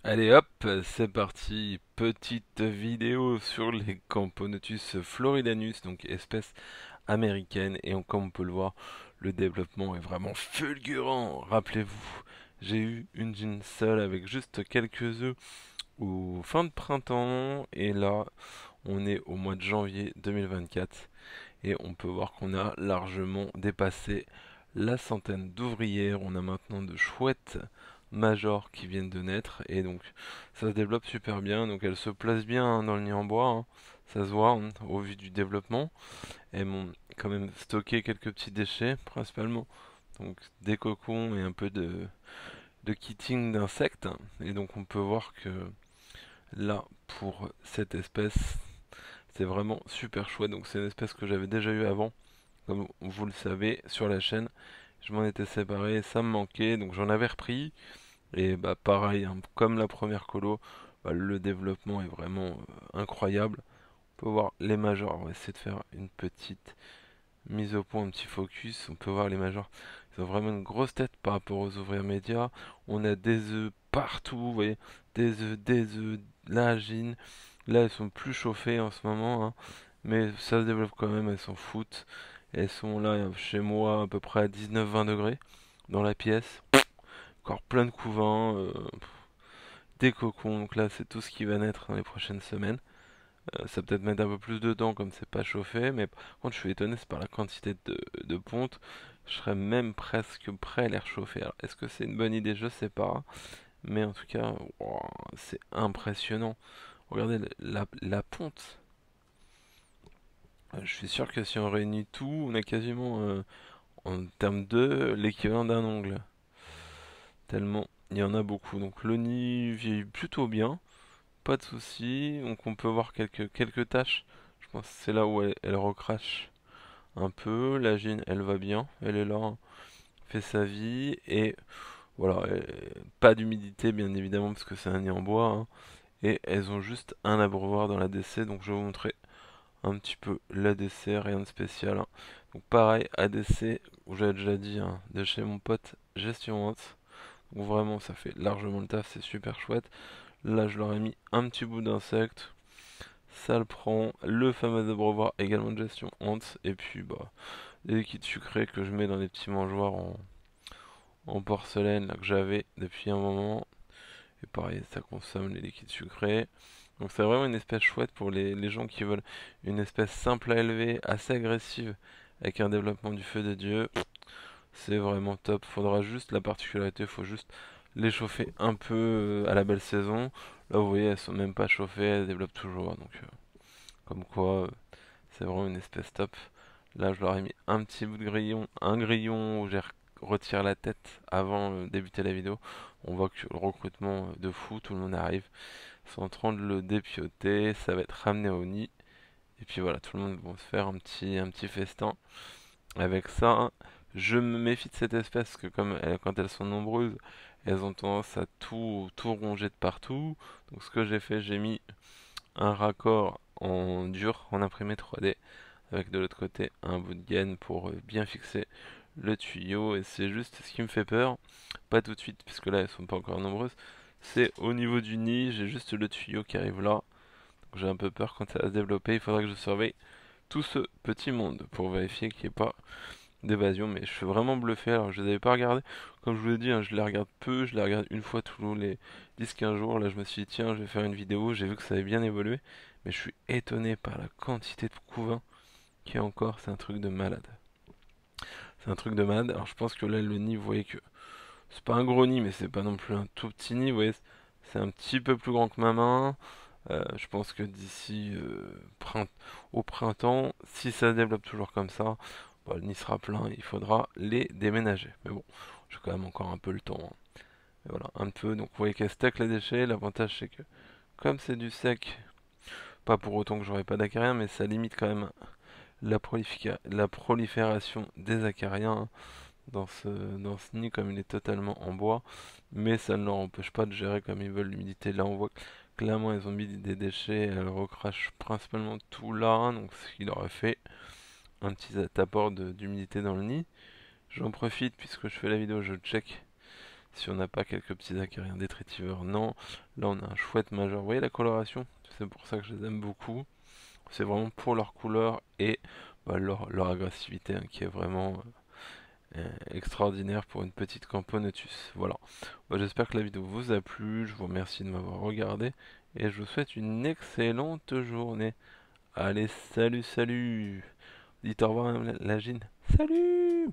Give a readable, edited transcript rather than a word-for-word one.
Allez hop, c'est parti, petite vidéo sur les Camponotus floridanus, donc espèce américaine, et comme on peut le voir, le développement est vraiment fulgurant. Rappelez-vous, j'ai eu une gine seule avec juste quelques œufs au fin de printemps, et là on est au mois de janvier 2024, et on peut voir qu'on a largement dépassé la centaine d'ouvrières. On a maintenant de chouettes majors qui viennent de naître et donc ça se développe super bien. Donc elles se placent bien dans le nid en bois, hein. Ça se voit au vu du développement. Elles m'ont quand même stocké quelques petits déchets principalement. Donc des cocons et un peu de kitting d'insectes. Et donc on peut voir que là pour cette espèce c'est vraiment super chouette. Donc c'est une espèce que j'avais déjà eu avant, comme vous le savez, sur la chaîne. Je m'en étais séparé, ça me manquait, donc j'en avais repris. Et bah pareil, hein, comme la première colo, bah, le développement est vraiment incroyable. On peut voir les majors, on va essayer de faire une petite mise au point, un petit focus. On peut voir les majors, ils ont vraiment une grosse tête par rapport aux ouvrières médias. On a des œufs partout, vous voyez, des œufs, la gine. Là, elles sont plus chauffées en ce moment, hein, mais ça se développe quand même, elles s'en foutent. Elles sont là chez moi à peu près à 19-20 degrés dans la pièce. Encore plein de couvains, des cocons. Donc là, c'est tout ce qui va naître dans les prochaines semaines. Ça va peut-être mettre un peu plus de temps comme c'est pas chauffé, mais par contre, je suis étonné, c'est par la quantité de ponte. Je serais même presque prêt à les réchauffer. Alors, est-ce que c'est une bonne idée? Je sais pas. Mais en tout cas, wow, c'est impressionnant. Regardez la ponte. Je suis sûr que si on réunit tout, on a quasiment, en termes de l'équivalent d'un ongle. Tellement il y en a beaucoup. Donc le nid vieillit plutôt bien, pas de soucis. Donc on peut voir quelques taches. Je pense que c'est là où elle recrache un peu. La gine, elle va bien, elle est là, fait sa vie. Et voilà, pas d'humidité bien évidemment parce que c'est un nid en bois, hein. Et elles ont juste un abreuvoir dans la l'ADC. Donc je vais vous montrer un petit peu l'ADC, rien de spécial, hein. Donc pareil, ADC, où j'avais déjà dit, hein, de chez mon pote Gestion Hans. Donc vraiment, ça fait largement le taf, c'est super chouette. Là, je leur ai mis un petit bout d'insecte. Ça le prend. Le fameux abreuvoir également de gestion Hans. Et puis, bah, les liquides sucrés que je mets dans les petits mangeoires en porcelaine là, que j'avais depuis un moment. Et pareil, ça consomme les liquides sucrés. Donc c'est vraiment une espèce chouette pour les gens qui veulent une espèce simple à élever, assez agressive, avec un développement du feu de Dieu. C'est vraiment top. Faudra juste, la particularité, faut juste les chauffer un peu à la belle saison. Là, vous voyez, elles sont même pas chauffées, elles développent toujours. Donc, comme quoi, c'est vraiment une espèce top. Là, je leur ai mis un petit bout de grillon, un grillon où j'ai retiré la tête avant de débuter la vidéo. On voit que le recrutement de fou, tout le monde arrive. Ils sont en train de le dépioter, ça va être ramené au nid. Et puis voilà, tout le monde va se faire un petit festin. Avec ça, je me méfie de cette espèce parce que quand elles sont nombreuses, elles ont tendance à tout ronger de partout. Donc ce que j'ai fait, j'ai mis un raccord en dur, en imprimé 3D, avec de l'autre côté un bout de gaine pour bien fixer le tuyau. Et c'est juste ce qui me fait peur, pas tout de suite, puisque là elles sont pas encore nombreuses. C'est au niveau du nid, j'ai juste le tuyau qui arrive là. Donc j'ai un peu peur quand ça va se développer. Il faudra que je surveille tout ce petit monde pour vérifier qu'il n'y ait pas d'évasion, mais je suis vraiment bluffé. Alors, je les avais pas regardés. Comme je vous l'ai dit, hein, je les regarde peu. Je les regarde une fois tous les 10-15 jours. Là, je me suis dit, tiens, je vais faire une vidéo. J'ai vu que ça avait bien évolué. Mais je suis étonné par la quantité de couvains qu'il y a encore. C'est un truc de malade. C'est un truc de malade. Alors, je pense que là, le nid, vous voyez que c'est pas un gros nid, mais c'est pas non plus un tout petit nid. Vous voyez, c'est un petit peu plus grand que ma main. Je pense que d'ici au printemps, si ça se développe toujours comme ça, bah, le nid sera plein, il faudra les déménager. Mais bon, j'ai quand même encore un peu le temps, hein. Et voilà, un peu. Donc vous voyez qu'elle stack les déchets. L'avantage c'est que comme c'est du sec, pas pour autant que j'aurai pas d'acariens, mais ça limite quand même la prolifération des acariens, hein, dans ce nid comme il est totalement en bois. Mais ça ne leur empêche pas de gérer comme ils veulent l'humidité. Là on voit que clairement ils ont mis des déchets, elles recrachent principalement tout là, donc ce qui leur a fait un petit apport d'humidité dans le nid. J'en profite puisque je fais la vidéo, je check Si on n'a pas quelques petits acariens détritiveurs, non. Là, on a un chouette majeur. Vous voyez la coloration? C'est pour ça que je les aime beaucoup. C'est vraiment pour leur couleur et bah, leur agressivité hein, qui est vraiment extraordinaire pour une petite Camponotus. Voilà. Bah, j'espère que la vidéo vous a plu. Je vous remercie de m'avoir regardé et je vous souhaite une excellente journée. Allez, salut, salut. Dites au revoir, Madame la Gine. Salut!